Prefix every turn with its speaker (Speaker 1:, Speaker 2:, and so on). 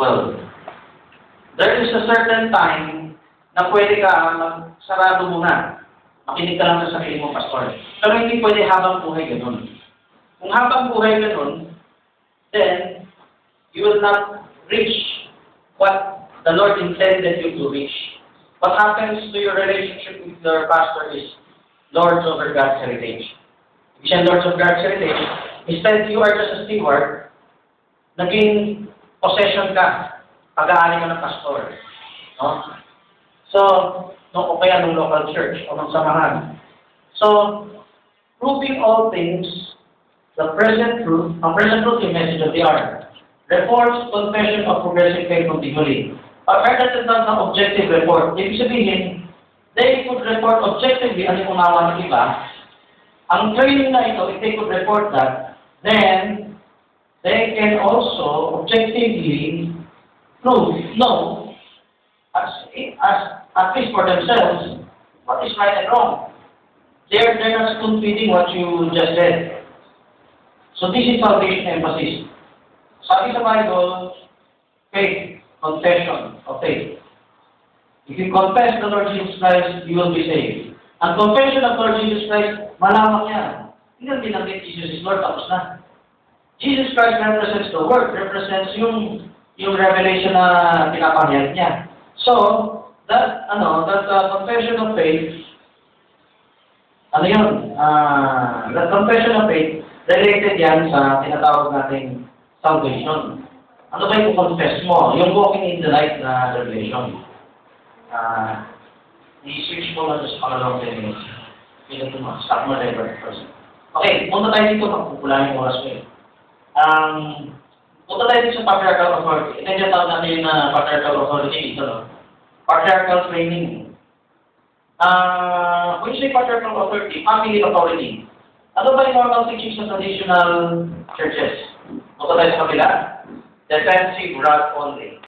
Speaker 1: 12. There is a certain time na pwede ka magsarado muna. Makinig ka lang sa sarili mo, pastor. Pero hindi pwede habang buhay ganun. Kung habang buhay ganun, then you will not reach what the Lord intended you to reach. What happens to your relationship with your pastor is Lords over God's heritage. If you Lords of God's heritage, instead you are just a steward, naging possession ka, pag-aari mo ng pastor. No? So, no, o kaya ng local church o ng samahan. So, proving all things, the present truth, ang present truth yung message of the hour. Reports, confession of progressive faith continually. That is not an objective report. Ibig sabihin, they could report objectively ano yung unawa ng iba. Ang training na ito, if they could report that, then they can also objectively know at least for themselves, what is right and wrong. They're not spoon-feeding what you just said. So this is foundation emphasis. Sabi sa Bible, faith, confession of faith. If you confess the Lord Jesus Christ, you will be saved. Ang confession of Lord Jesus Christ, malawak yan. Hindi lang binanggit Jesus is Lord, tapos na. Jesus Christ represents the Word, represents yung revelation na pinapangyari niya. So, that confession of faith, that confession of faith, related yan sa tinatawag nating salvation. Ano ba yung confess mo? Yung walking in the light na revelation. I-switch mo lang sa pangalawang 10 minutes. Pilit mo, stop mo level first. Okay, punta tayo dito, magpupulaan yung oras mo eh. Punta tayo dito sa patriarchal authority. Ito yung tawag natin yung patriarchal authority dito, no? Patriarchal training. When you say patriarchal authority, family authority. Ano ba yung normal teachings sa traditional churches? Punta tayo sa kabila. Defensive wrath only.